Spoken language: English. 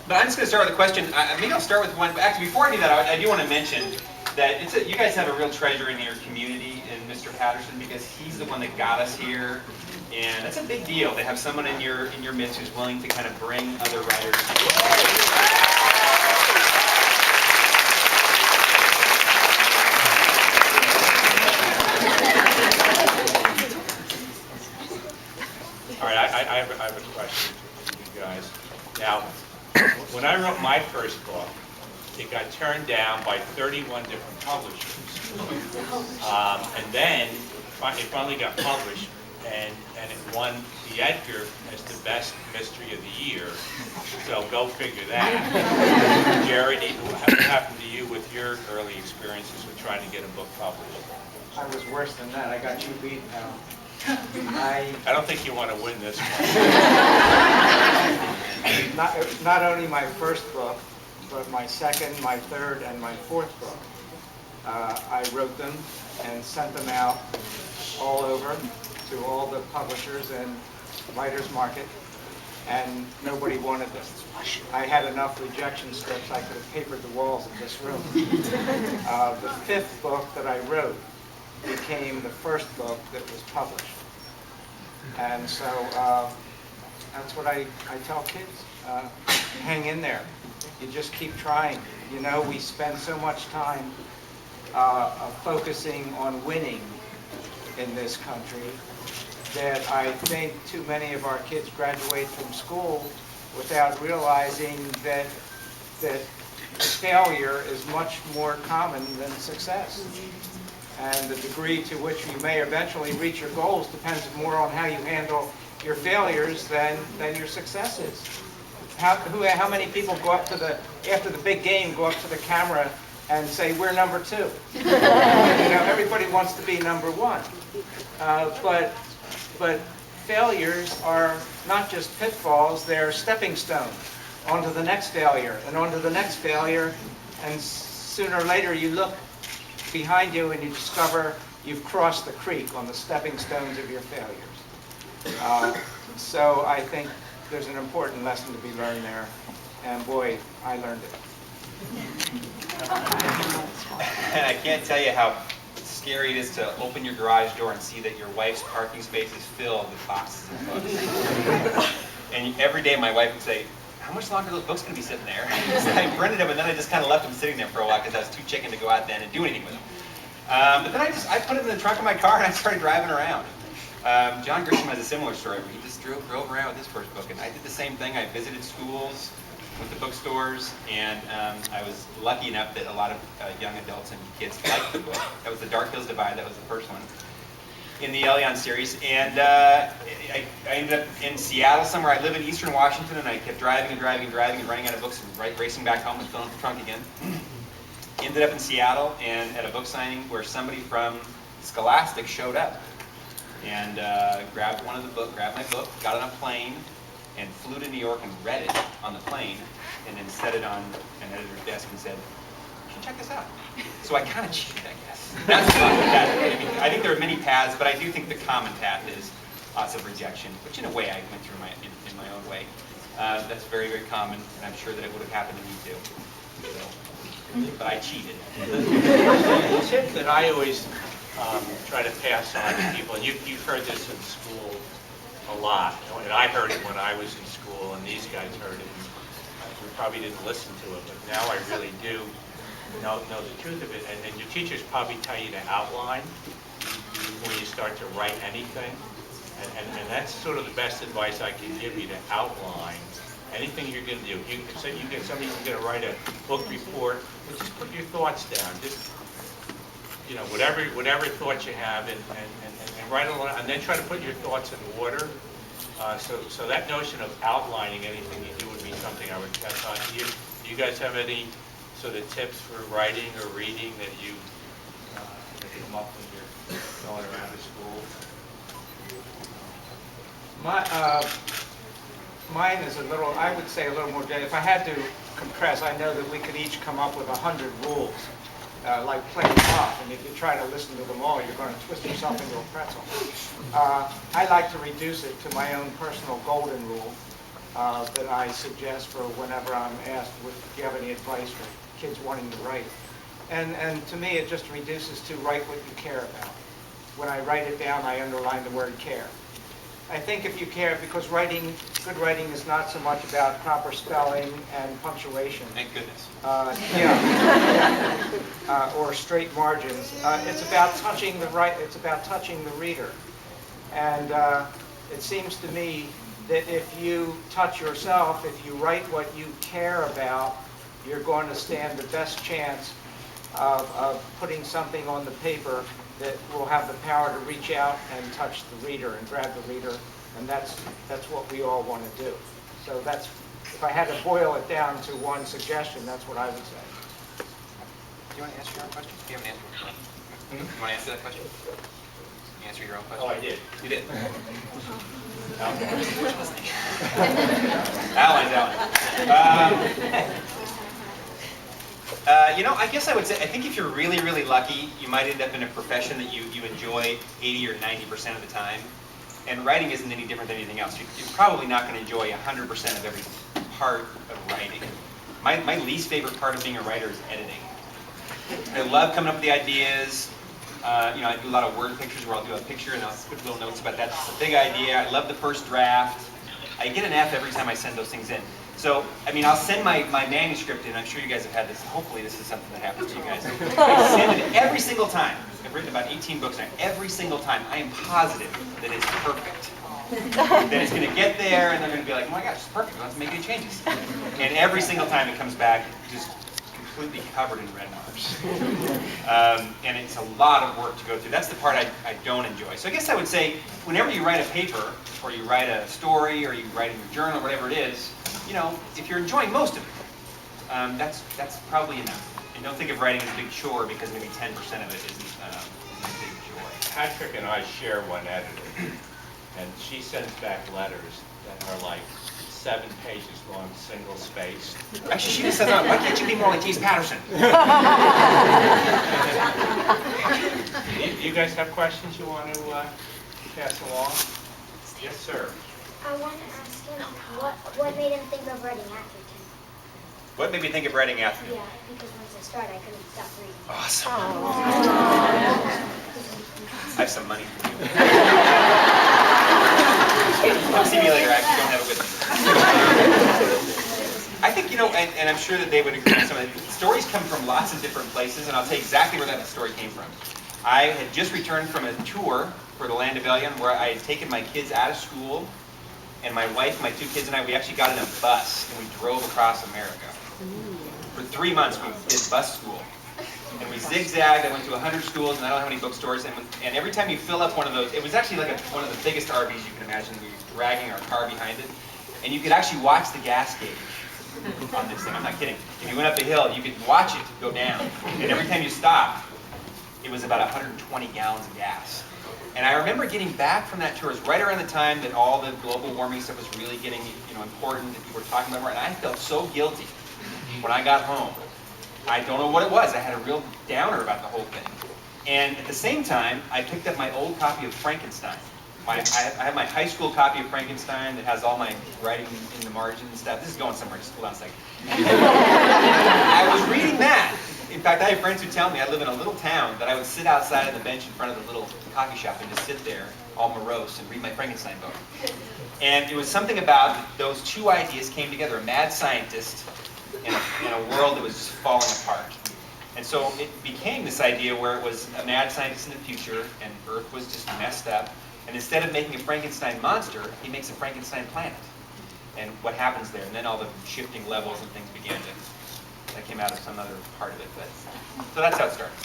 But I'm just going to start with a question. Maybe I'll start with one. Actually, before I do that, I do want to mention that you guys have a real treasure in your community in Mr. Patterson, because he's the one that got us here, and that's a big deal to have someone in your midst who's willing to kind of bring other writers. All right, I have a question for you guys. Now, when I wrote my first book, it got turned down by 31 different publishers. And then it finally got published, and it won the Edgar as the best mystery of the year. So go figure that. Jared, what happened to you with your early experiences with trying to get a book published? I was worse than that. I got you beat now. I don't think you want to win this one. Not only my first book, but my second, my third, and my fourth book. I wrote them and sent them out all over to all the publishers and writers market, and nobody wanted them. I had enough rejection slips I could have papered the walls of this room. The fifth book that I wrote became the first book that was published. And so that's what I tell kids. Hang in there. You just keep trying. You know, we spend so much time focusing on winning in this country that I think too many of our kids graduate from school without realizing that failure is much more common than success. And the degree to which you may eventually reach your goals depends more on how you handle your failures than your successes. How many people go up to after the big game, go up to the camera and say, we're number 2? You know, everybody wants to be number 1. But failures are not just pitfalls, they're stepping stones onto the next failure and onto the next failure, and sooner or later you look behind you and you discover you've crossed the creek on the stepping stones of your failures. So I think there's an important lesson to be learned there, and boy, I learned it. And I can't tell you how scary it is to open your garage door and see that your wife's parking space is filled with boxes of books. And every day my wife would say, how much longer are those books going to be sitting there? So I printed them, and then I just kind of left them sitting there for a while because I was too chicken to go out then and do anything with them. But then I put them in the trunk of my car and I started driving around. John Grisham has a similar story where he just drove around with his first book, and I did the same thing. I visited schools, went to bookstores, and I was lucky enough that a lot of young adults and kids liked the book. That was The Dark Hills Divide. That was the first one in the Elyon series, and I ended up in Seattle somewhere. I live in eastern Washington, and I kept driving and running out of books and racing back home and filling up the trunk again. Ended up in Seattle and at a book signing where somebody from Scholastic showed up and grabbed my book, got on a plane, and flew to New York and read it on the plane, and then set it on an editor's desk and said, "You check this out." So I kind of cheated, I guess. That's I think there are many paths, but I do think the common path is lots of rejection, which in a way I went through in my own way. That's very, very common, and I'm sure that it would have happened to me too. So, but I cheated. The tip that I always try to pass on to people, and you've heard this in school a lot, and I heard it when I was in school, and these guys heard it. We probably didn't listen to it, but now I really do know the truth of it. And your teachers probably tell you to outline before you start to write anything. And that's sort of the best advice I can give you, to outline anything you're going to do. Somebody's going to write a book report, well, just put your thoughts down. Just, you know, whatever thoughts you have, and write a lot, and then try to put your thoughts in order. So that notion of outlining anything you do would be something I would pass on to you. Do you guys have any sort of tips for writing or reading that you come up when you're going around to school? Mine is a little, I would say a little more, if I had to compress, I know that we could each come up with 100 rules, like playing golf, and if you try to listen to them all, you're going to twist yourself into a pretzel. I like to reduce it to my own personal golden rule, that I suggest for whenever I'm asked, do you have any advice for kids wanting to write? And to me, it just reduces to write what you care about. When I write it down, I underline the word care. I think if you care, because good writing is not so much about proper spelling and punctuation. Thank goodness. Or straight margins. It's about touching the reader. And it seems to me that if you touch yourself, if you write what you care about, you're going to stand the best chance of putting something on the paper that will have the power to reach out and touch the reader and grab the reader, and that's what we all want to do. So that's, if I had to boil it down to one suggestion, that's what I would say. Do you want to answer your own question? You haven't answered one. You want to answer that question? You answer your own question? Oh, I did. You did. Alan. I guess I would say, I think if you're really, really lucky, you might end up in a profession that you enjoy 80 or 90% of the time. And writing isn't any different than anything else. You're probably not going to enjoy 100% of every part of writing. My least favorite part of being a writer is editing. I love coming up with the ideas. I do a lot of word pictures where I'll do a picture and I'll put little notes about that. It's a big idea. I love the first draft. I get an F every time I send those things in. So, I'll send my manuscript in. I'm sure you guys have had this. Hopefully this is something that happens to you guys. I send it every single time. I've written about 18 books now. Every single time, I am positive that it's perfect. That it's going to get there and they're going to be like, oh my gosh, it's perfect. We don't have to make any changes. And every single time it comes back just completely covered in red marks. And it's a lot of work to go through. That's the part I don't enjoy. So I guess I would say, whenever you write a paper, or you write a story, or you write in your journal, whatever it is, if you're enjoying most of it, that's probably enough. And don't think of writing as a big chore, because maybe 10% of it isn't a big joy. Patrick and I share one editor, and she sends back letters that are like 7 pages long, single spaced. Actually, she just says, why can't you be more like James Patterson? You guys have questions you want to pass along? Yes, sir. I want to ask him what made him think of writing Atherton? What made me think of writing Atherton? Yeah, because once I started, I couldn't stop reading. Awesome. I have some money for you. See me later. I actually don't have it with me. I think, and I'm sure that they would agree with some of it. Stories come from lots of different places, and I'll tell you exactly where that story came from. I had just returned from a tour for the Land of Elyon, where I had taken my kids out of school, and my wife, my 2 kids, and I, we actually got in a bus, and we drove across America. For 3 months, we did bus school. And we zigzagged. I went to 100 schools, and I don't have any bookstores. And every time you fill up one of those, it was actually like one of the biggest RVs you can imagine. We were dragging our car behind it. And you could actually watch the gas gauge on this thing. I'm not kidding. If you went up a hill, you could watch it go down. And every time you stopped, it was about 120 gallons of gas. And I remember getting back from that tour. It was right around the time that all the global warming stuff was really getting important, that people were talking about more. And I felt so guilty when I got home. I don't know what it was. I had a real downer about the whole thing. And at the same time, I picked up my old copy of Frankenstein. I have my high school copy of Frankenstein that has all my writing in the margin and stuff. This is going somewhere. Just hold on a second. I was reading that. In fact, I have friends who tell me I live in a little town that I would sit outside on the bench in front of the little coffee shop and just sit there, all morose, and read my Frankenstein book. And it was something about those 2 ideas came together: a mad scientist in a world that was just falling apart. And so it became this idea where it was a mad scientist in the future, and Earth was just messed up. And instead of making a Frankenstein monster, he makes a Frankenstein planet. And what happens there? And then all the shifting levels and things began to, that came out of some other part of it. But so that's how it started.